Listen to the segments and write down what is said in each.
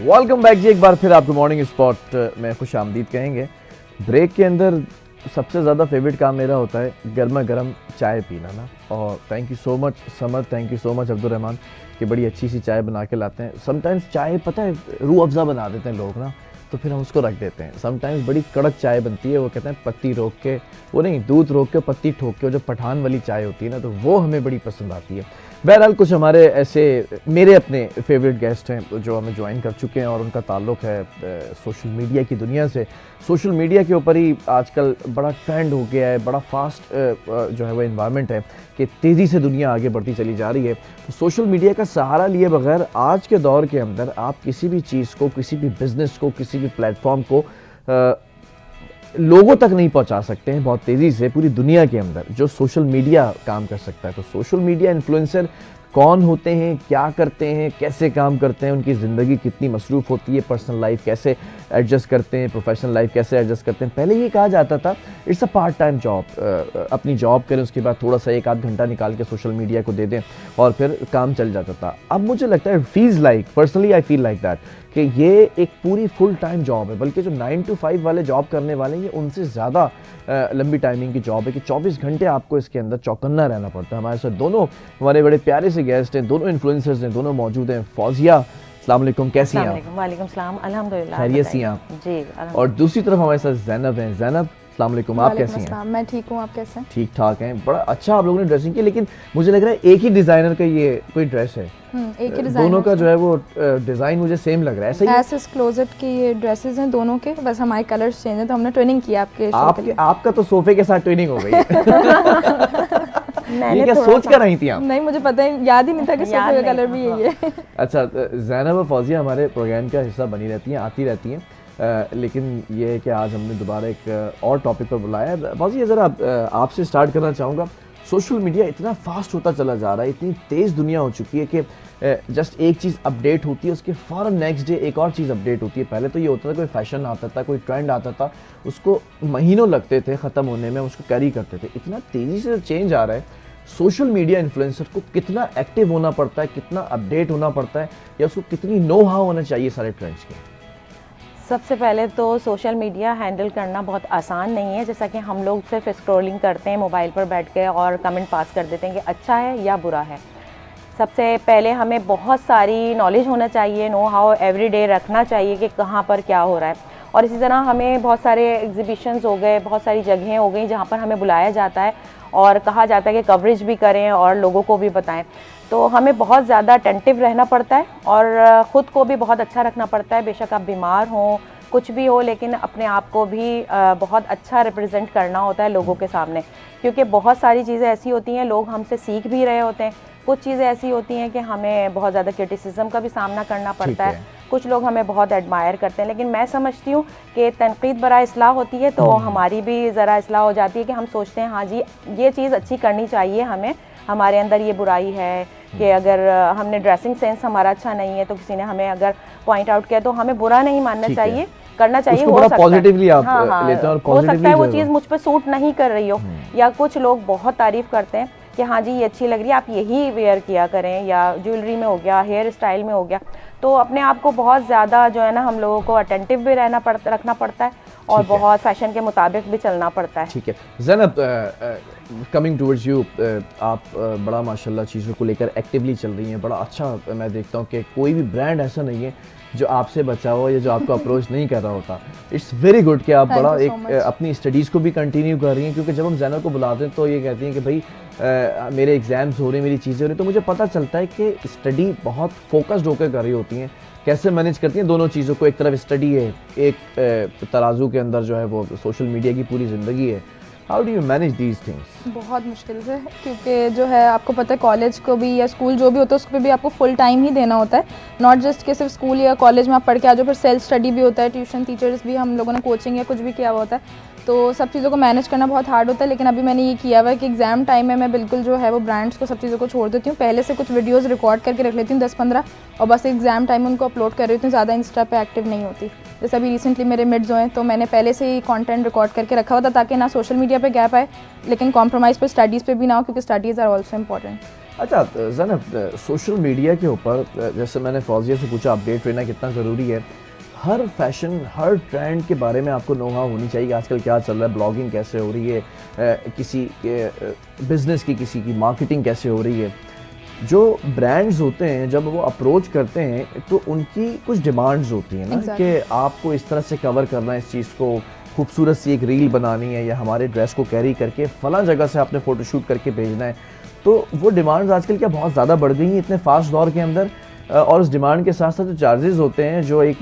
Welcome back जी, एक बार फिर आपको मॉर्निंग स्पॉट में खुश आमदीद कहेंगे। ब्रेक के अंदर सबसे ज़्यादा फेवरेट काम मेरा होता है गर्मा गर्म चाय पीना ना। और thank you so much summer, thank you so much Abdul Rahman कि बड़ी अच्छी सी चाय बना के लाते हैं। समटाइम्स चाय पता है रूह अफ़ज़ा बना देते हैं लोग ना, तो फिर हम उसको रख देते हैं। समटाइम्स बड़ी कड़क चाय बनती है, वो कहते हैं पत्ती रोक के, वो नहीं दूध रोक के पत्ती ठोक के, वो जो पठान वाली चाय होती है ना, तो वो हमें बड़ी पसंद आती है। बहरहाल कुछ हमारे ऐसे मेरे अपने फेवरेट गेस्ट हैं जो हमें ज्वाइन कर चुके हैं और उनका ताल्लुक़ है सोशल मीडिया की दुनिया से। सोशल मीडिया के ऊपर ही आजकल बड़ा ट्रेंड हो गया है, बड़ा फास्ट जो है वो इन्वायरमेंट है कि तेज़ी से दुनिया आगे बढ़ती चली जा रही है। तो सोशल मीडिया का सहारा लिए बगैर आज के दौर के अंदर आप किसी भी चीज़ को, किसी भी बिज़नेस को, किसी भी प्लेटफॉर्म को लोगों तक नहीं पहुंचा सकते हैं बहुत तेज़ी से पूरी दुनिया के अंदर, जो सोशल मीडिया काम कर सकता है। तो सोशल मीडिया इन्फ्लुएंसर कौन होते हैं, क्या करते हैं, कैसे काम करते हैं, उनकी ज़िंदगी कितनी मसरूफ़ होती है, पर्सनल लाइफ कैसे एडजस्ट करते हैं, प्रोफेशनल लाइफ कैसे एडजस्ट करते हैं। पहले ये कहा जाता था it's a part time job, अपनी जॉब करें उसके बाद थोड़ा सा एक आध घंटा निकाल के सोशल मीडिया को दे दें और फिर काम चल जाता था। अब मुझे लगता है feels like personally I feel like that कि ये एक पूरी फुल टाइम जॉब है, बल्कि जो 9 to 5 वाले जॉब करने वाले हैं ये उनसे ज़्यादा लंबी टाइमिंग की जॉब है कि 24 घंटे आपको इसके अंदर चौकन्ना रहना पड़ता है। हमारे साथ दोनों हमारे बड़े प्यारे से गेस्ट हैं, दोनों इन्फ्लुएंसर्स हैं, दोनों मौजूद हैं। फौजिया, अस्सलाम वालेकुम, कैसी हैं आप? वालेकुम सलाम, अल्हम्दुलिल्लाह, खैरियत से हैं आप? जी। और दूसरी तरफ हमारे साथ ज़ैनब हैं। ज़ैनब, अस्सलाम वालेकुम, आप कैसी हैं? मैं ठीक हूँ, आप कैसे हैं? ठीक ठाक हैं। बड़ा अच्छा आप लोगों ने ड्रेसिंग की, लेकिन मुझे लग रहा है एक ही डिज़ाइनर का ये कोई ड्रेस है। एक ही डिजाइन, दोनों का जो है वो डिज़ाइन मुझे सेम लग रहा है। ऐसा ही एसएस क्लोजेट की ये ड्रेसेस हैं दोनों के, बस हमारे कलर्स चेंज हैं, तो हमने ट्विनिंग किया आपके आपका तो सोफे के साथ ट्विनिंग हो गई है। ये क्या सोच कर रही थी आप? नहीं, मुझे पता है, याद ही नहीं था कि सोफे का कलर भी यही है। अच्छा, ज़ैनब और फौजिया हमारे प्रोग्राम का हिस्सा बनी रहती हैं, आती रहती हैं, लेकिन ये है कि आज हमने दोबारा एक और टॉपिक पर बुलाया है। फौजिया ज़रा आपसे स्टार्ट करना चाहूँगा। सोशल मीडिया इतना फास्ट होता चला जा रहा है, इतनी तेज़ दुनिया हो चुकी है कि जस्ट एक चीज़ अपडेट होती है, उसके फ़ौरन नेक्स्ट डे एक और चीज़ अपडेट होती है। पहले तो ये होता था कोई फैशन आता था, कोई ट्रेंड आता था, उसको महीनों लगते थे ख़त्म होने में, उसको कैरी करते थे। इतना तेज़ी से चेंज आ रहा है, सोशल मीडिया इन्फ्लुएंसर को कितना एक्टिव होना पड़ता है, कितना अपडेट होना पड़ता है, या उसको कितनी नो हाउ होना चाहिए सारे ट्रेंड्स के? सबसे पहले तो सोशल मीडिया हैंडल करना बहुत आसान नहीं है। जैसा कि हम लोग सिर्फ स्क्रॉलिंग करते हैं मोबाइल पर बैठ के और कमेंट पास कर देते हैं कि अच्छा है या बुरा है। सबसे पहले हमें बहुत सारी नॉलेज होना चाहिए, नो हाउ एवरीडे रखना चाहिए कि कहाँ पर क्या हो रहा है। और इसी तरह हमें बहुत सारे एग्जीबिशंस हो गए, बहुत सारी जगहें हो गई जहाँ पर हमें बुलाया जाता है और कहा जाता है कि कवरेज भी करें और लोगों को भी बताएं। तो हमें बहुत ज़्यादा अटेंटिव रहना पड़ता है और ख़ुद को भी बहुत अच्छा रखना पड़ता है। बेशक आप बीमार हों, कुछ भी हो, लेकिन अपने आप को भी बहुत अच्छा रिप्रेजेंट करना होता है लोगों के सामने, क्योंकि बहुत सारी चीज़ें ऐसी होती हैं लोग हमसे सीख भी रहे होते हैं। कुछ चीज़ें ऐसी होती हैं कि हमें बहुत ज़्यादा क्रिटिसिज्म का भी सामना करना पड़ता है। कुछ लोग हमें बहुत एडमायर करते हैं, लेकिन मैं समझती हूँ कि तनकीद बरा इस्लाह होती है, तो हमारी भी ज़रा इस्लाह हो जाती है कि हम सोचते हैं हाँ जी ये चीज़ अच्छी करनी चाहिए हमें, हमारे अंदर ये बुराई है कि अगर हमने ड्रेसिंग सेंस हमारा अच्छा नहीं है तो किसी ने हमें अगर पॉइंट आउट किया तो हमें बुरा नहीं मानना चाहिए, करना चाहिए। हो सकता है पॉजिटिवली आप हाँ, लेते हैं और हो सकता है वो चीज़ जो मुझ पर सूट नहीं कर रही हो, या कुछ लोग बहुत तारीफ़ करते हैं कि हाँ जी ये अच्छी लग रही है, आप यही वेयर किया करें, या ज्वेलरी में हो गया, हेयर स्टाइल में हो गया। तो अपने आप को बहुत ज़्यादा जो है ना हम लोगों को अटेंटिव भी रखना पड़ता है और बहुत फैशन के मुताबिक भी चलना पड़ता है। ठीक है ज़ैनब, कमिंग टूवर्ड्स यू, आप बड़ा माशाल्लाह चीज़ों को लेकर एक्टिवली चल रही हैं। बड़ा अच्छा मैं देखता हूँ कि कोई भी ब्रांड ऐसा नहीं है जो आपसे बचा हो या जो आपको अप्रोच नहीं कर रहा होता। इट्स वेरी गुड कि आप बड़ा एक अपनी स्टडीज़ को भी कंटिन्यू कर रही हैं, क्योंकि जब हम ज़ैनब को बुलाते हैं तो ये कहती हैं कि भाई मेरे एग्ज़ाम्स हो रहे हैं, मेरी चीज़ें हो रही हैं, तो मुझे पता चलता है कि स्टडी बहुत फोकस्ड होकर कर रही होती हैं। कैसे मैनेज करती हैं दोनों चीज़ों को? एक तरफ स्टडी है, एक तराजू के अंदर जो है वो सोशल मीडिया की पूरी ज़िंदगी है। How do you manage these things? बहुत मुश्किल से, क्योंकि जो है आपको पता है कॉलेज को भी या स्कूल जो भी होता है उसको भी आपको फुल टाइम ही देना होता है। नॉट जस्ट कि सिर्फ स्कूल या कॉलेज में आप पढ़ के आ जाओ, फिर सेल्फ स्टडी भी होता है, ट्यूशन टीचर्स भी, हम लोगों ने कोचिंग या कुछ भी किया हुआ होता है, तो सब चीज़ों को मैनेज करना बहुत हार्ड होता है। लेकिन अभी मैंने ये किया हुआ है कि एग्ज़ाम टाइम में मैं बिल्कुल जो है वो ब्रांड्स को सब चीज़ों को छोड़ देती हूँ। पहले से कुछ वीडियोस रिकॉर्ड करके रख लेती हूँ 10-15, और बस एग्ज़ाम टाइम में उनको अपलोड कर रही हूँ। ज़्यादा इंस्टा पे एक्टिव नहीं होती। जैसे अभी रिसेंटली मेरे मिड्स हुए तो मैंने पहले से ही कंटेंट रिकॉर्ड करके रखा हुआ था, ताकि ना सोशल मीडिया पे गैप आए लेकिन कॉम्प्रोमाइज़ पे स्टडीज़ पे भी ना हो, क्योंकि स्टडीज़ आर ऑल्सो इम्पॉर्टेंट। अच्छा ज़ैनब, सोशल मीडिया के ऊपर जैसे मैंने फौजिया से पूछा अपडेट रहना कितना ज़रूरी है, हर फैशन हर ट्रेंड के बारे में आपको नो हाउ होनी चाहिए। आजकल क्या चल रहा है, ब्लॉगिंग कैसे हो रही है, किसी बिज़नेस की, किसी की मार्केटिंग कैसे हो रही है। जो ब्रांड्स होते हैं जब वो अप्रोच करते हैं तो उनकी कुछ डिमांड्स होती हैं ना कि आपको इस तरह से कवर करना है इस चीज़ को, खूबसूरत सी एक रील बनानी है या हमारे ड्रेस को कैरी करके फ़लाँ जगह से आपने फ़ोटोशूट करके भेजना है। तो वो डिमांड्स आजकल क्या बहुत ज़्यादा बढ़ गई हैं इतने फास्ट दौर के अंदर, और उस डिमांड के साथ साथ जो चार्जेस होते हैं जो एक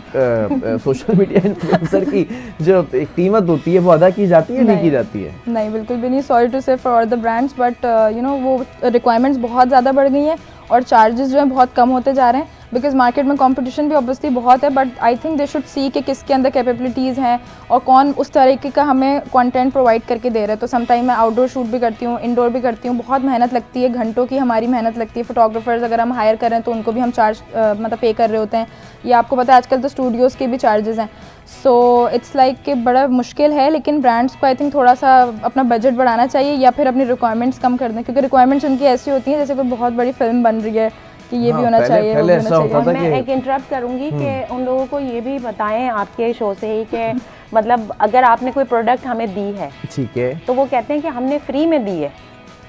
सोशल मीडिया इन्फ्लुएंसर की जो एक कीमत होती है वो अदा की जाती है नहीं की जाती है? नहीं, बिल्कुल भी नहीं। सॉरी टू से for the brands, but you know वो रिक्वायरमेंट्स बहुत ज़्यादा बढ़ गई हैं और चार्जेस जो हैं बहुत कम होते जा रहे हैं, बिकॉज मार्केट में कंपटीशन भी ऑब्वियसली बहुत है। But I think they should see कि किसके अंदर कैपेबिलिटीज़ हैं और कौन उस तरीके का हमें कंटेंट प्रोवाइड करके दे रहा है। तो समटाइम मैं आउटडोर शूट भी करती हूँ, इंडोर भी करती हूँ, बहुत मेहनत लगती है, घंटों की हमारी मेहनत लगती है। फोटोग्राफर्स अगर हम हायर कर रहे हैं तो उनको भी हम चार्ज मतलब पे कर रहे होते हैं, या आपको पता है आजकल तो स्टूडियोज़ के भी चार्जेस हैं। सो इट्स लाइक कि बड़ा मुश्किल है, लेकिन ब्रांड्स को आई थिंक थोड़ा सा अपना बजट बढ़ाना चाहिए या फिर अपनी रिक्वायरमेंट्स कम कर दें, क्योंकि रिक्वायरमेंट्स उनकी ऐसी होती हैं जैसे कोई बहुत बड़ी फिल्म बन रही है कि ये भी होना चाहिए, वो भी होना चाहिए। और मैं एक इंटरप्ट करूंगी कि उन लोगों को ये भी बताएं आपके शो से ही कि मतलब अगर आपने कोई प्रोडक्ट हमें दी है, ठीक है, तो वो कहते हैं कि हमने फ्री में दी है,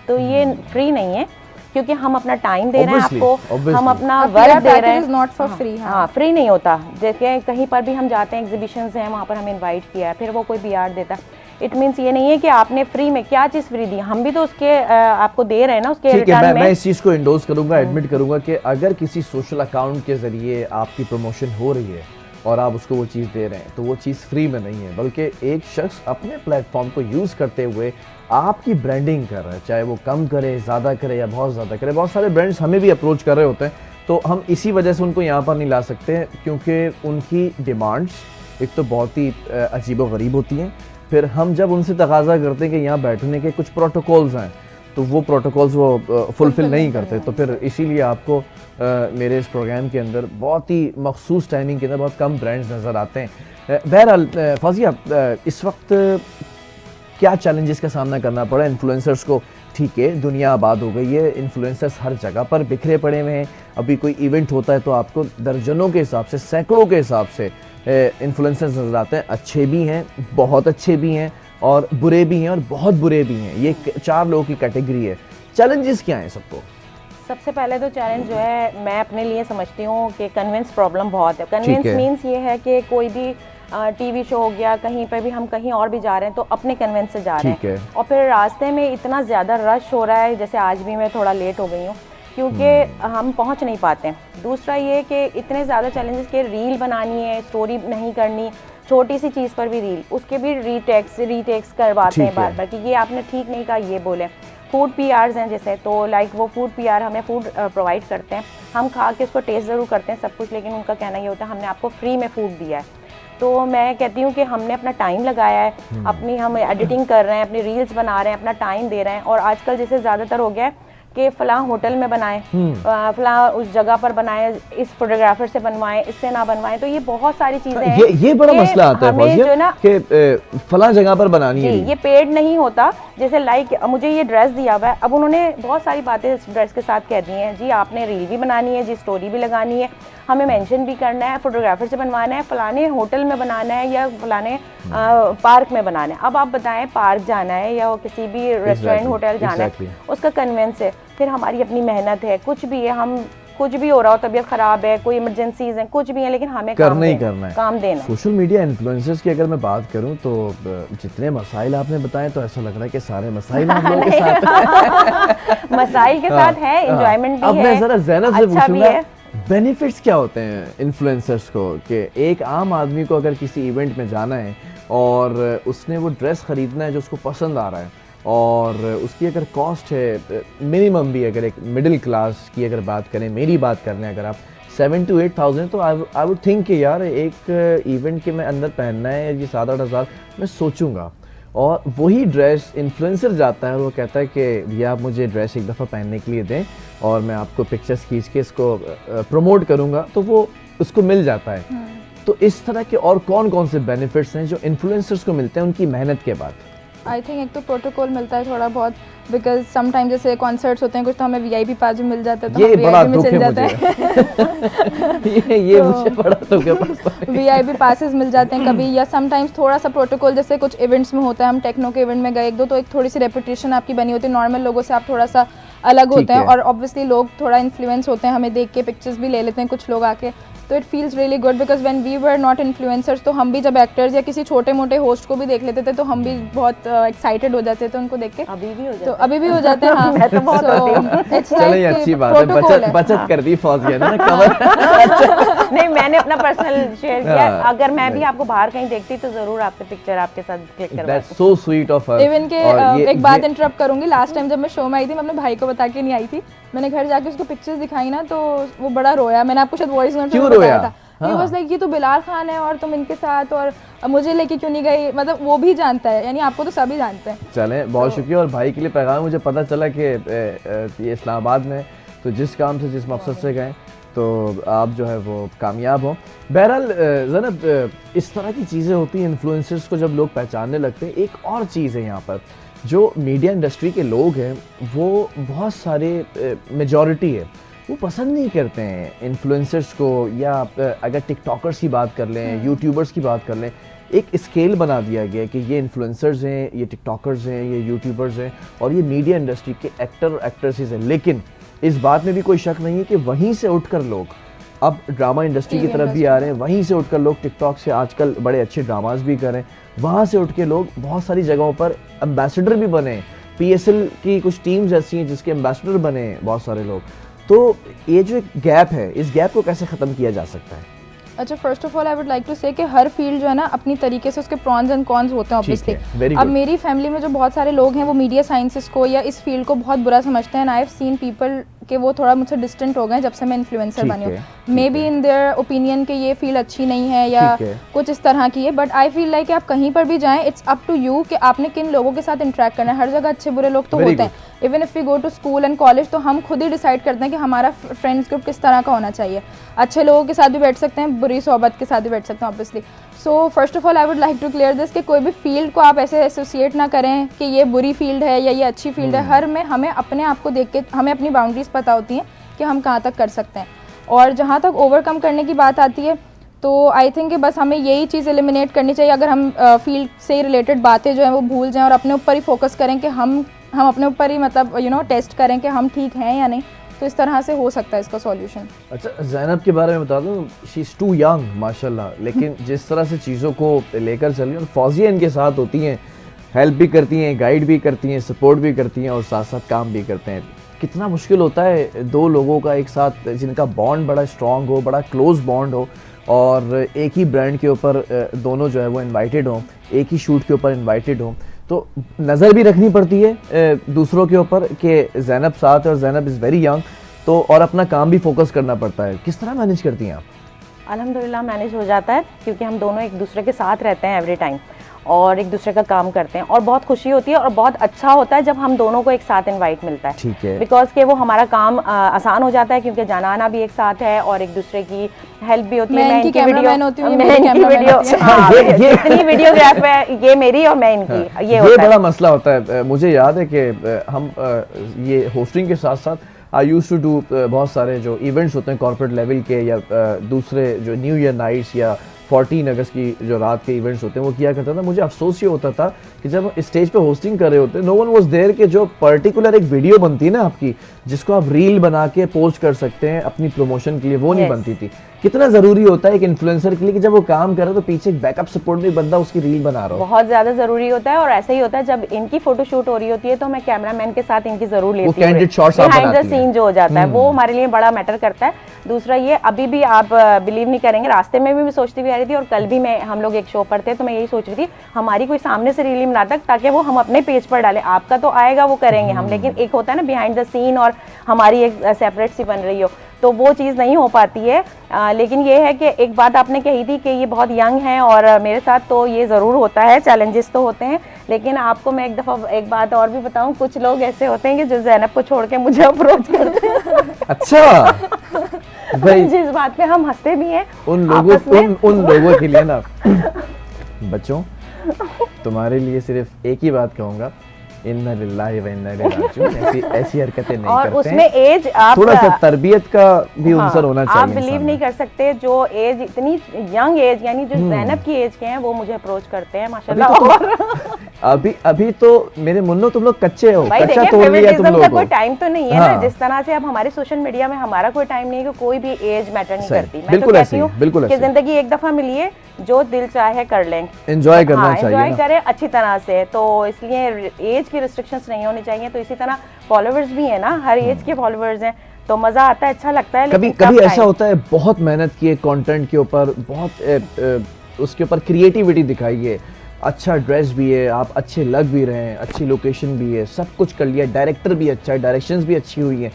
तो ये फ्री नहीं है क्योंकि हम अपना टाइम दे रहे हैं आपको, हम अपना वर्क दे रहे हैं, नॉट फॉर फ्री। हाँ, फ्री नहीं होता। जैसे कहीं पर भी हम जाते हैं, एग्जीबिशंस हैं, वहाँ पर हमें इनवाइट किया है, फिर वो कोई PR देता है, इट मीन्स ये नहीं है कि आपने फ्री में क्या चीज़ फ्री दी, हम भी तो उसके आपको दे रहे हैं ना उसके रिटर्न में। मैं इस चीज़ को इंडोर्स करूंगा, एडमिट करूंगा कि अगर किसी सोशल अकाउंट के जरिए आपकी प्रमोशन हो रही है और आप उसको वो चीज़ दे रहे हैं तो वो चीज़ फ्री में नहीं है, बल्कि एक शख्स अपने प्लेटफॉर्म को यूज़ करते हुए आपकी ब्रांडिंग कर रहा है, चाहे वो कम करे, ज़्यादा करे या बहुत ज़्यादा करे। बहुत सारे ब्रांड्स हमें भी अप्रोच कर रहे होते हैं, तो हम इसी वजह से उनको यहाँ पर नहीं ला सकते क्योंकि उनकी डिमांड्स एक तो बहुत ही अजीब व गरीब होती हैं। फिर हम जब उनसे तकाजा करते हैं कि यहाँ बैठने के कुछ प्रोटोकॉल्स हैं तो वो प्रोटोकॉल्स वो फुलफ़िल नहीं करते, तो फिर इसीलिए आपको मेरे इस प्रोग्राम के अंदर बहुत ही मखसूस टाइमिंग के अंदर बहुत कम ब्रांड्स नज़र आते हैं। बहरहाल फौजिया, इस वक्त क्या चैलेंजेस का सामना करना पड़ा इन्फ्लुएंसर्स को? ठीक है, दुनिया आबाद हो गई है, इन्फ्लुएंसर्स हर जगह पर बिखरे पड़े हुए हैं। अभी कोई इवेंट होता है तो आपको दर्जनों के हिसाब से, सैकड़ों के हिसाब से इन्फ्लुएंसर्स नज़र आते हैं। अच्छे भी हैं, बहुत अच्छे भी हैं, और बुरे भी हैं और बहुत बुरे भी हैं। ये 4 लोगों की कैटेगरी है। चैलेंजेस क्या हैं सबको? सबसे पहले तो चैलेंज जो है मैं अपने लिए समझती हूँ कि कन्विंस प्रॉब्लम बहुत है। कन्विंस मीन्स ये है कि कोई भी TV शो हो गया, कहीं पर भी हम कहीं और भी जा रहे हैं तो अपने कन्विंस से जा रहे हैं, और फिर रास्ते में इतना ज़्यादा रश हो रहा है, जैसे आज भी मैं थोड़ा लेट हो गई हूँ क्योंकि हम पहुँच नहीं पाते हैं। दूसरा ये कि इतने ज़्यादा चैलेंजेस के रील बनानी है, स्टोरी नहीं करनी, छोटी सी चीज़ पर भी रील, उसके भी रीटेक्स करवाते हैं बार बार कि ये आपने ठीक नहीं कहा, ये बोले। फूड PRs हैं जैसे, तो लाइक वो फूड PR हमें फूड प्रोवाइड करते हैं, हम खा के उसको टेस्ट ज़रूर करते हैं सब कुछ, लेकिन उनका कहना ये होता है हमने आपको फ्री में फूड दिया है। तो मैं कहती हूँ कि हमने अपना टाइम लगाया है, अपनी हम एडिटिंग कर रहे हैं, अपनी रील्स बना रहे हैं, अपना टाइम दे रहे हैं, और आजकल जैसे ज़्यादातर हो गया है कि फ़लाँ होटल में बनाएं, फ़लाँ उस जगह पर बनाएं, इस फोटोग्राफर से बनवाएं, इससे ना बनवाएं। तो ये बहुत सारी चीज़ें हैं, ये बड़ा मसला आता है फौजिया, जो ना कि फ़लाँ जगह पर बनानी है। ये पेड नहीं होता। जैसे लाइक मुझे ये ड्रेस दिया हुआ है, अब उन्होंने बहुत सारी बातें इस ड्रेस के साथ कह दी हैं, जी आपने रील भी बनानी है, जी स्टोरी भी लगानी है, हमें मेंशन भी करना है, फोटोग्राफर से बनवाना है, फलाने होटल में बनाना है या फलाने पार्क में बनाना है। अब आप बताएं, पार्क जाना है या किसी भी रेस्टोरेंट होटल जाना है, उसका कन्वेंस है, फिर हमारी अपनी मेहनत है, कुछ भी है, हम कुछ भी हो रहा हो, तबीयत खराब है, कोई इमरजेंसीज है, कुछ भी है, लेकिन हमें करना ही करना है, काम देना। सोशल मीडिया इन्फ्लुएंसर्स की अगर मैं बात करूं तो जितने मसाइल आपने बताए तो ऐसा लग रहा है कि सारे मसाइल आप लोगों के साथ मसाइल के साथ है, एंजॉयमेंट भी है। अब मैं जरा ज़ैनब से पूछूंगा, बेनिफिट्स क्या होते हैं इन्फ्लुएंसर्स को कि एक आम आदमी को अगर किसी इवेंट में जाना है और उसने वो ड्रेस ख़रीदना है जो उसको पसंद आ रहा है, और उसकी अगर कॉस्ट है मिनिमम भी, अगर एक मिडिल क्लास की अगर बात करें, मेरी बात कर लें अगर आप 7 to 8,000, तो आई वुड थिंक कि यार एक इवेंट के में अंदर पहनना है ये 7-8 हज़ार मैं सोचूंगा। और वही ड्रेस इन्फ्लुएंसर जाता है और वो कहता है कि भैया आप मुझे ड्रेस एक दफ़ा पहनने के लिए दें और मैं आपको पिक्चर्स खींच के इसको प्रमोट करूँगा, तो वो उसको मिल जाता है। तो इस तरह के और कौन कौन से बेनिफिट्स हैं जो इन्फ्लुएंसर्स को मिलते हैं उनकी मेहनत के बाद? आई थिंक एक तो प्रोटोकॉल मिलता है थोड़ा बहुत, बिकॉज समटाइम जैसे कॉन्सर्ट्स होते हैं कुछ तो हमें वीआईपी पास भी मिल जाते हैं, तो ये हम बड़ा वीआईपी में दुख चले है जाते हैं। ये मुझे बड़ा दुख है। वीआईपी पासेस मिल जाते हैं कभी, या समटाइम्स थोड़ा सा प्रोटोकॉल जैसे कुछ इवेंट्स में होता है, हम टेक्नो के इवेंट में गए एक दो, तो एक थोड़ी सी रेपुटेशन आपकी बनी होती है, नॉर्मल लोगों से आप थोड़ा सा अलग ठीक होते हैं, है। और ऑब्वियसली लोग थोड़ा इन्फ्लुएंस होते हैं, हमें देख के पिक्चर्स भी ले लेते हैं कुछ लोग आके, तो it feels really good because when we were not influencers, तो हम भी जब एक्टर्स या किसी छोटे मोटे होस्ट को भी देख लेते थे तो हम भी बहुत एक्साइटेड हो जाते थे उनको देख के। अभी भी हो तो जाता अभी भी हो जाते हैं, हाँ। मैं तो बहुत होती हूँ। चलो ये अच्छी बात है, बचत कर दी फौजिया ने ना कवर। नहीं, मैंने अपना पर्सनल शेयर किया, हाँ, अगर मैं भी नहीं। आपको बाहर कहीं देखती तो जरूर आपसे पिक्चर आपके साथ क्लिक करवाती। That's so sweet of her. Even के एक बात इंटरप्ट करूंगी, लास्ट टाइम जब मैं शो में आई थी मैं अपने भाई को बता के नहीं आई थी, मैंने घर जाके उसको पिक्चर्स दिखाई ना तो वो बड़ा रोया, मैंने आपको शायद वॉइस नोट क्यों में बताया रोया? था। He was like, ये तो बिलाल खान है और तुम इनके साथ, और मुझे लेके क्यों नहीं गई, मतलब वो भी जानता है, यानी आपको तो सभी जानते हैं। चले बहुत शुक्रिया। और भाई के लिए पैगाम, मुझे पता चला कि ये इस्लामाबाद में, तो जिस काम से जिस मकसद से गए तो आप जो है वो कामयाब हो। बहरहाल ज़ैनब, इस तरह की चीज़ें होती हैं, इन्फ्लुएंसर्स को जब लोग पहचानने लगते हैं। एक और चीज़ है यहाँ पर, जो मीडिया इंडस्ट्री के लोग हैं वो बहुत सारे मेजॉरिटी है वो पसंद नहीं करते हैं इन्फ्लुएंसर्स को, या अगर टिकटॉकर्स की बात कर लें, यूट्यूबर्स की बात कर लें, एक स्केल बना दिया गया है कि ये इन्फ्लुएंसर्स हैं, ये टिकटॉकर्स हैं, ये यूट्यूबर्स हैं, और ये मीडिया इंडस्ट्री के एक्टर और एक्ट्रेसेस हैं। लेकिन इस बात में भी कोई शक नहीं है कि वहीं से उठकर लोग अब ड्रामा इंडस्ट्री की तरफ भी आ रहे हैं, वहीं से उठकर लोग टिकटॉक से आजकल बड़े अच्छे ड्रामास भी कर रहे हैं, वहाँ से उठ के लोग बहुत सारी जगहों पर एम्बेसडर भी बने। PSL की कुछ टीम्स ऐसी हैं जिसके एम्बेसडर बने हैं बहुत सारे लोग। तो ये जो एक गैप है, इस गैप को कैसे ख़त्म किया जा सकता है? अच्छा, first of all I would like to say कि हर फील्ड जो है ना अपनी तरीके से उसके प्रॉन्स एंड कॉन्स होते हैं ऑब्वियसली। very अब good. मेरी फैमिली में जो बहुत सारे लोग हैं वो मीडिया साइंसेस को या इस फील्ड को बहुत बुरा समझते हैं, and I have seen people कि वो थोड़ा मुझसे डिस्टेंट हो गए जब से मैं इन्फ्लुएंसर ठीक बनी है, हूँ। May be in their opinion कि ये फील्ड अच्छी नहीं है या ठीक है। कुछ इस तरह की है, बट आई फील लाइक आप कहीं पर भी जाएं, इट्स अप टू यू कि आपने किन लोगों के साथ इंटरेक्ट करना है। हर जगह अच्छे बुरे लोग तो Very होते हैं, even if we go to school and college तो हम खुद ही डिसाइड करते हैं कि हमारा फ्रेंड्स ग्रुप किस तरह का होना चाहिए। अच्छे लोगों के साथ भी बैठ सकते हैं, बुरी सोहबत के साथ भी बैठ सकते हैं obviously. So first of all I would like to clear this कि कोई भी फील्ड को आप ऐसे एसोसिएट ना करें कि ये बुरी फील्ड है या ये अच्छी फील्ड है। हर में हमें अपने आप को देख के हमें अपनी बाउंड्रीज पता होती हैं कि हम कहाँ तक कर सकते हैं। और जहाँ तक ओवरकम करने की बात आती है तो आई थिंक कि बस हमें यही चीज़ एलिमिनेट करनी चाहिए। अगर हम फील्ड से रिलेटेड बातें जो हैं वो भूल जाएं और अपने ऊपर ही फोकस करें कि हम अपने ऊपर ही मतलब टेस्ट करें कि हम ठीक हैं या नहीं, तो इस तरह से हो सकता है इसका सॉल्यूशन। अच्छा, ज़ैनब के बारे में बता दूं, शी इज़ टू यंग माशाल्लाह, लेकिन जिस तरह से चीज़ों को लेकर चल रही हैं, फौजिया इनके साथ होती हैं, हेल्प भी करती हैं, गाइड भी करती हैं, सपोर्ट भी करती हैं, और साथ साथ काम भी करते हैं। कितना मुश्किल होता है दो लोगों का एक साथ जिनका बॉन्ड बड़ा स्ट्रॉन्ग हो, बड़ा क्लोज बॉन्ड हो, और एक ही ब्रांड के ऊपर दोनों जो है वो इनवाइटेड हों, एक ही शूट के ऊपर इनवाइटेड हों, तो नज़र भी रखनी पड़ती है दूसरों के ऊपर कि ज़ैनब साथ है और ज़ैनब इज़ वेरी यंग, तो और अपना काम भी फोकस करना पड़ता है। किस तरह मैनेज करती हैं आप? अल्हम्दुलिल्लाह मैनेज हो जाता है, क्योंकि हम दोनों एक दूसरे के साथ रहते हैं एवरी टाइम और एक दूसरे का काम करते हैं, और बहुत खुशी होती है और बहुत अच्छा होता है जब हम दोनों को एक साथ इनवाइट मिलता है। ठीक है। बिकॉज के वो हमारा काम आसान हो जाता है, क्योंकि जाना आना भी एक साथ है और एक दूसरे की हेल्प भी होती है। मैं इनकी कैमरामैन होती हूँ, ये मैं मेरी इनकी कैमरामैन वीडियो, होती है। हाँ, ये जितनी वीडियोग्राफ है ये मेरी और मैं इनकी, ये होता है। बड़ा मसला होता है। मुझे याद है कि हम ये होस्टिंग के साथ साथ आई यूज टू डू बहुत सारे जो इवेंट्स होते हैं कॉर्पोरेट लेवल के, या दूसरे जो न्यू ईयर नाइट्स या 14 अगस्त की जो रात के इवेंट्स होते हैं वो किया करता था। मुझे अफसोस ये होता था कि जब स्टेज पे होस्टिंग कर रहे होते, नो वन वाज देयर कि जो पर्टिकुलर एक वीडियो बनती है ना आपकी, जिसको आप रील बना के पोस्ट कर सकते हैं अपनी प्रमोशन के लिए, वो नहीं बनती थी। कितना ज़रूरी होता है एक इन्फ्लुएंसर के लिए कि जब वो काम कर रहा है तो पीछे एक बैकअप सपोर्ट में बंदा उसकी रील बना रहा हो। बहुत ज़्यादा ज़रूरी होता है, और ऐसा ही होता है जब इनकी फोटो शूट हो रही होती है तो मैं कैमरामैन के साथ इनकी ज़रूर लेती हूँ। वो कैंडिड शॉट्स आप बिहाइंड द बनाती हैं। सीन जो हो जाता है वो हमारे लिए बड़ा मैटर करता है। दूसरा ये, अभी भी आप बिलीव नहीं करेंगे, रास्ते में भी मैं सोचती भी आ रही थी, और कल भी हम लोग एक शो पर थे तो मैं यही सोच रही थी हमारी कोई सामने से रील ही बना तक, ताकि वो हम अपने पेज पर डालें। आपका तो आएगा वो करेंगे हम, लेकिन एक होता है ना बिहाइंड द सीन और हमारी एक सेपरेट सी बन रही हो, तो वो चीज़ नहीं हो पाती है। लेकिन ये है कि एक बात आपने कही थी कि ये बहुत यंग हैं और मेरे साथ तो ये ज़रूर होता है, चैलेंजेस तो होते हैं। लेकिन आपको मैं एक बात और भी बताऊं, कुछ लोग ऐसे होते हैं कि जो ज़ैनब को छोड़ के मुझे अप्रोच करते हैं। अच्छा भाई, जिस बात पे हम हंसते भी हैं उन लोगों के लिए ना बच्चों, तुम्हारे लिए सिर्फ एक ही बात कहूंगा, इन्ना लिल्लाहि व इन्ना इलैहि राजिऊन। ऐसी हरकतें नहीं और करते उसमें हैं। एज आप थोड़ा सा तरबियत का भी उनसर होना चाहिए आप बिलीव इंसान नहीं में। कर सकते, जो एज इतनी यंग एज यानी जो ज़ैनब की एज के हैं वो मुझे अप्रोच करते हैं माशाल्लाह। और अभी तो मेरे मुन्नो तुम लोग कच्चे हो, भाई कच्चा देखिए तोड़ लिया तुम फेवरेटिज्म का लोगों कोई को। टाइम तो नहीं है हाँ। ना, जिस तरह से अब हमारे सोशल मीडिया में हमारा कोई टाइम नहीं है कि कोई भी एज मैटर नहीं सही, करती। मैं बिल्कुल तो ऐसे कहती ही, हूँ बिल्कुल कि ऐसे ही। जिंदगी एक दफा मिली है, जो दिल चाहे कर लें, एंजॉय करना हाँ चाहिए एंजॉय ना। करें अच्छी तरह से। तो इसलिए एज की रिस्ट्रिक्शंस नहीं होनी चाहिए। तो इसी तरह फॉलोअर्स भी है ना, हर एज के फॉलोअर्स हैं, तो मजा आता है, अच्छा लगता है। कभी लेकिन कभी tough ऐसा time- होता है, बहुत मेहनत की है कंटेंट के ऊपर, बहुत उसके ऊपर क्रिएटिविटी दिखाई है, अच्छा ड्रेस भी है, आप अच्छे लग भी रहे हैं, अच्छी लोकेशन भी है, सब कुछ कर लिया, डायरेक्टर भी अच्छा है, डायरेक्शंस भी अच्छी हुई है,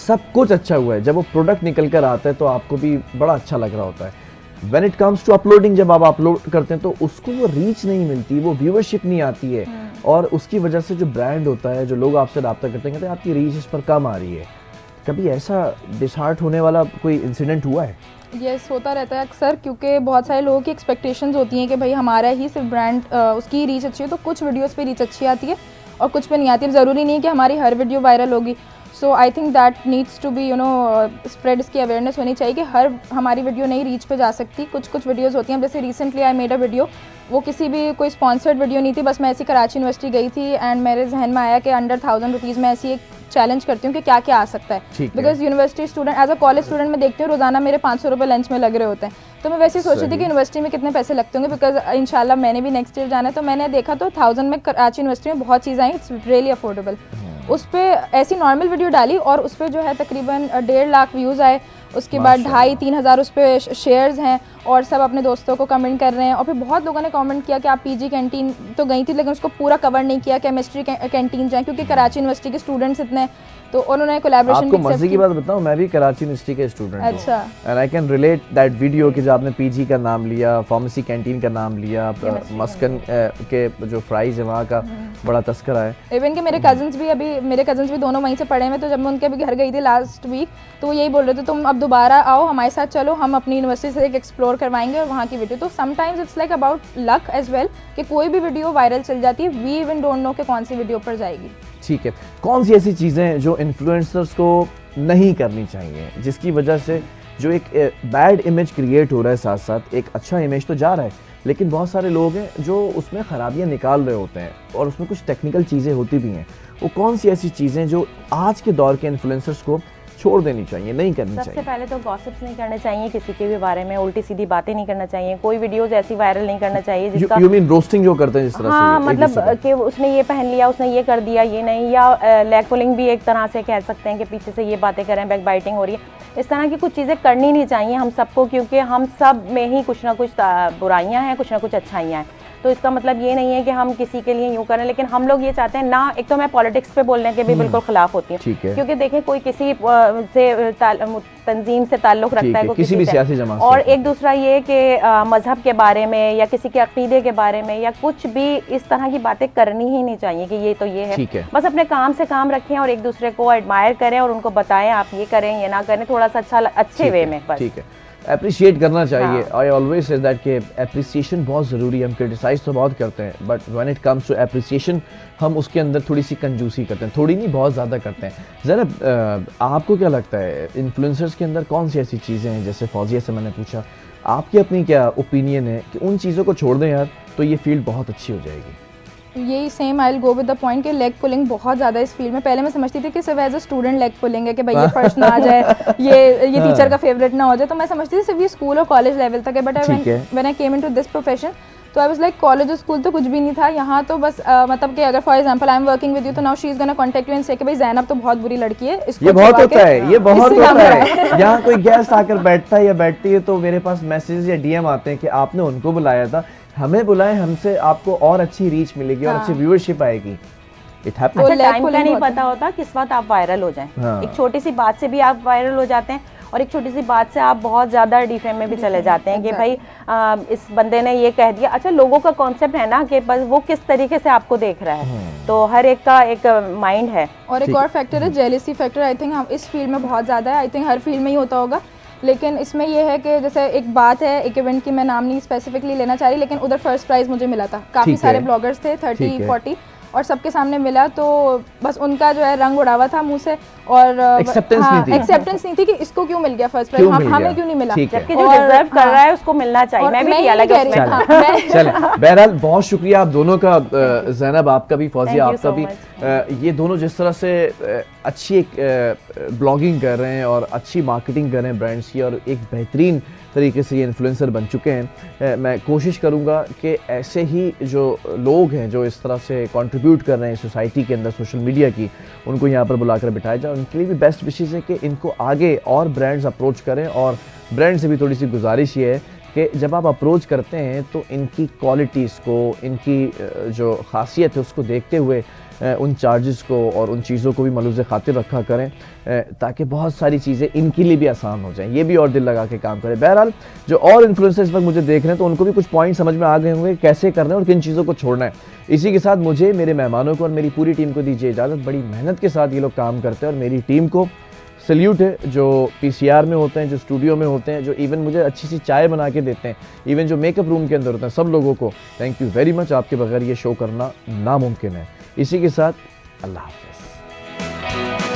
सब कुछ अच्छा हुआ है। जब वो प्रोडक्ट निकल कर आता है तो आपको भी बड़ा अच्छा लग रहा होता है। When it comes to uploading, जब आप अपलोड करते हैं तो उसको वो रीच नहीं मिलती, वो व्यूअरशिप नहीं आती है, और उसकी वजह से जो ब्रांड होता है, जो लोग आपसे रब्ता करते हैं, कहते हैं आपकी रीच इस पर कम आ रही है। कभी ऐसा डिसहार्ट होने वाला कोई इंसिडेंट हुआ है? यस होता रहता है अक्सर, क्योंकि बहुत सारे लोगों की एक्सपेक्टेशंस होती हैं कि भाई हमारा ही सिर्फ ब्रांड उसकी रीच अच्छी है, तो कुछ वीडियोस पे रीच अच्छी आती है और कुछ पे नहीं आती है। ज़रूरी नहीं है कि हमारी हर वीडियो वायरल होगी। So I think that needs to be spread, इसकी अवेयरनेस होनी चाहिए कि हर हमारी वीडियो नहीं रीच पे जा सकती। कुछ कुछ वीडियोस होती हैं, जैसे recently I made a video, वो किसी भी कोई स्पॉन्सर्ड वीडियो नहीं थी, बस मैं ऐसी कराची यूनिवर्सिटी गई थी एंड मेरे जहन में आया कि अंडर 1000 रुपीज़ में ऐसी एक चैलेंज करती हूँ कि क्या क्या आ सकता है। ठीक है। Because university student, as a college student मैं देखती हूँ रोजाना मेरे 500 रुपये लंच में लग रहे होते हैं, तो मैं वैसे ही सोच रही थी सही। कि यूनिवर्सिटी में कितने पैसे लगते होंगे, बिकॉज इंशाल्लाह मैंने भी नेक्स्ट ईयर जाना है। तो मैंने देखा तो 1000 में कराची यूनिवर्सिटी में बहुत चीज़ें आई, इट्स रियली अफोर्डेबल। उस पर ऐसी नॉर्मल वीडियो डाली और उस पर जो है तकरीबन 1.5 लाख व्यूज़ आए। उसके बाद माशाल्लाह। 2,500-3 हज़ार उस पर शेयर्स हैं और सब अपने दोस्तों को कमेंट कर रहे हैं। और फिर बहुत लोगों ने कमेंट किया कि आप पीजी कैंटीन तो गई थी लेकिन उसको पूरा कवर नहीं किया, केमिस्ट्री कैंटीन जाएँ, क्योंकि कराची यूनिवर्सिटी के स्टूडेंट्स इतने हैं। तो उन्होंने कोलैबोरेशन आपको मजे की बात बताऊं, मैं भी कराची यूनिवर्सिटी के स्टूडेंट हूं। अच्छा। And I can relate that video कि जो आपने पीजी का नाम लिया, फार्मेसी कैंटीन का नाम लिया, मस्कन के जो फ्राइज है वहाँ का बड़ा तस्करा है। इवन कि मेरे कजन्स भी दोनों वहीं से पढ़े हुए, तो जब मैं उनके भी घर गई थी लास्ट वीक, तो वो यही बोल रहे थे तुम अब दोबारा आओ हमारे साथ, चलो हम अपनी यूनिवर्सिटी से एक एक्सप्लोर करवाएंगे और वहाँ की वीडियो। तो sometimes it's like about luck as well कि कोई भी वीडियो वायरल चल जाती है, वी इवन डोंट नो कि कौन सी वीडियो पर जाएगी। ठीक है, कौन सी ऐसी चीज़ें जो इन्फ्लुएंसर्स को नहीं करनी चाहिए, जिसकी वजह से जो एक बैड इमेज क्रिएट हो रहा है, साथ साथ एक अच्छा इमेज तो जा रहा है, लेकिन बहुत सारे लोग हैं जो उसमें खराबियां निकाल रहे होते हैं और उसमें कुछ टेक्निकल चीज़ें होती भी हैं। वो कौन सी ऐसी चीज़ें जो आज के दौर के इन्फ्लुएंसर्स को छोड़ देनी चाहिए, नहीं करनी सबसे चाहिए? पहले तो गॉसिप्स नहीं करने चाहिए, किसी के भी बारे में उल्टी सीधी बातें नहीं करना चाहिए, कोई वीडियोस ऐसी वायरल नहीं करना चाहिए जिसका यू मीन रोस्टिंग जो करते हैं जिस तरह हाँ से, एक दूसरे मतलब कि उसने ये पहन लिया, उसने ये कर दिया, ये नहीं, या लैग पुलिंग भी एक तरह से कह सकते हैं कि पीछे से ये बातें करें, बैक बाइटिंग हो रही है। इस तरह की कुछ चीज़ें करनी नहीं चाहिए हम सबको, क्योंकि हम सब में ही कुछ ना कुछ बुराइयां हैं, कुछ ना कुछ अच्छाइयाँ हैं। तो इसका मतलब ये नहीं है कि हम किसी के लिए यूँ करें, लेकिन हम लोग ये चाहते हैं ना। एक तो मैं पॉलिटिक्स पे बोलने के भी बिल्कुल खिलाफ होती हूँ, ठीक है। क्योंकि देखें कोई किसी से तंजीम से ताल्लुक़ ठीक रखता है, है, कोई किसी भी से। सियासी जमात से। और एक दूसरा ये कि मज़हब के बारे में या किसी के अक़ीदे के बारे में या कुछ भी इस तरह की बातें करनी ही नहीं चाहिए कि ये तो ये है। ठीक है। बस अपने काम से काम रखें और एक दूसरे को एडमायर करें और उनको बताएं आप ये करें ये ना करें, थोड़ा सा अच्छे वे में बस। ठीक है, अप्रिशिएट करना चाहिए। हाँ। आई ऑलवेज से दैट कि अप्रिसिएशन बहुत ज़रूरी है। हम क्रिटिसाइज तो बहुत करते हैं, but when it comes to appreciation हम उसके अंदर थोड़ी सी कंजूसी करते हैं, थोड़ी नहीं बहुत ज़्यादा करते हैं। ज़रा आपको क्या लगता है इन्फ्लुएंसर्स के अंदर कौन सी ऐसी चीज़ें हैं, जैसे फौजिया से मैंने पूछा, आपकी अपनी क्या ओपिनियन है कि उन चीज़ों को छोड़ दें यार तो ये फील्ड बहुत अच्छी हो जाएगी? यही same I will go with the point कि लेग पुलिंग बहुत ज़्यादा इस फील्ड में। पहले मैं समझती थी कि सिर्फ as a student leg pulling है कि भाई ये फर्स्ट ना आ जाए, ये टीचर का फेवरेट ना हो जाए, तो मैं समझती थी सिर्फ ये स्कूल और कॉलेज लेवल तक है। But when I came into this profession तो आई वाज लाइक कॉलेज और स्कूल तो कुछ भी नहीं था यहाँ तो बस मतलब कि अगर for example I am working with you तो now she is gonna contact you and say कि भाई ज़ैनब तो बहुत बुरी लड़की है, इसको ये बहुत छुपा होता के है, ये बहुत इससे काम होता कराएं। है। यहाँ कोई गेस्ट आकर बैठता है या बैठती है तो मेरे पास मैसेज या डीएम आते हैं कि आपने उनको बुलाया था, हमें बुलाए, हमसे आपको और अच्छी रीच मिलेगी और अच्छी व्यूअरशिप आएगी। It happens. अच्छा, leg टाइम का pulling नहीं होता पता होता किस वक्त आप वायरल हो जाएं। हाँ। एक छोटी सी बात से भी आप वायरल हो जाते हैं और एक छोटी सी बात से आप बहुत ज़्यादा डिफेम में भी चले जाते हैं कि भाई इस बंदे ने ये कह दिया। अच्छा, लोगों का कॉन्सेप्ट है ना कि बस वो किस तरीके से आपको देख रहा है, तो हर एक का एक माइंड है। और एक और फैक्टर है जेलिसी फैक्टर। आई थिंक हम इस फील्ड में बहुत ज़्यादा है, आई थिंक हर फील्ड में ही होता होगा। लेकिन इसमें ये है कि जैसे एक बात है, एक इवेंट की मैं नाम नहीं स्पेसिफिकली लेना चाह रही, लेकिन उधर फर्स्ट प्राइज़ मुझे मिला था। काफ़ी ठीक सारे है। ब्लॉगर्स थे, ठीक 30 है। 40, और सबके सामने मिला, तो बस उनका जो है रंग उड़ा हुआ था मुंह से, और Acceptance नहीं थी। एक्सेप्टेंस नहीं थी कि इसको क्यों मिल गया फर्स्ट क्यों प्राइज़, मिल हमें गया? क्यों नहीं मिला। ठीक है। जबकि जो और- डिजर्व कर हाँ। रहा है उसको मिलना चाहिए। और मैं भी मैं थी ये हालांकि कह रही उसमें। हूँ, हाँ, चले मैं- चले बहरहाल बहुत शुक्रिया आप दोनों का, जैनब आपका भी, फौजिया Thank you आपका so भी। much. ये दोनों जिस तरह से अच्छी एक ब्लॉगिंग कर रहे हैं और अच्छी मार्केटिंग कर रहे हैं ब्रांड्स की, और एक बेहतरीन तरीके से ये इन्फ्लुएंसर बन चुके हैं। मैं कोशिश करूंगा कि ऐसे ही जो लोग हैं जो इस तरह से कंट्रीब्यूट कर रहे हैं सोसाइटी के अंदर सोशल मीडिया की, उनको यहाँ पर बुलाकर बिठाया जाए। उनके लिए भी बेस्ट विशेज़ है कि इनको आगे और ब्रांड्स अप्रोच करें, और ब्रांड से भी थोड़ी सी गुजारिश ये है कि जब आप अप्रोच करते हैं तो इनकी क्वालिटीज़ को, इनकी जो खासियत है उसको देखते हुए उन चार्जेस को और उन चीज़ों को भी मलूज़ खातिर रखा करें, ताकि बहुत सारी चीज़ें इनके लिए भी आसान हो जाएं। ये भी और दिल लगा के काम करें। बहरहाल जो और इन्फ्लुएंसर्स इस वक्त मुझे देख रहे हैं तो उनको भी कुछ पॉइंट समझ में आ गए होंगे कैसे करना है और किन चीज़ों को छोड़ना है। इसी के साथ मुझे, मेरे मेहमानों को और मेरी पूरी टीम को दीजिए इजाज़त। बड़ी मेहनत के साथ ये लोग काम करते हैं और मेरी टीम को सल्यूट है, जो पीसीआर में होते हैं, जो स्टूडियो में होते हैं, जो इवन मुझे अच्छी सी चाय बना के देते हैं, इवन जो मेकअप रूम के अंदर होते हैं, सब लोगों को थैंक यू वेरी मच। आपके बगैर ये शो करना नामुमकिन है। इसी के साथ अल्लाह हाफ़िज़।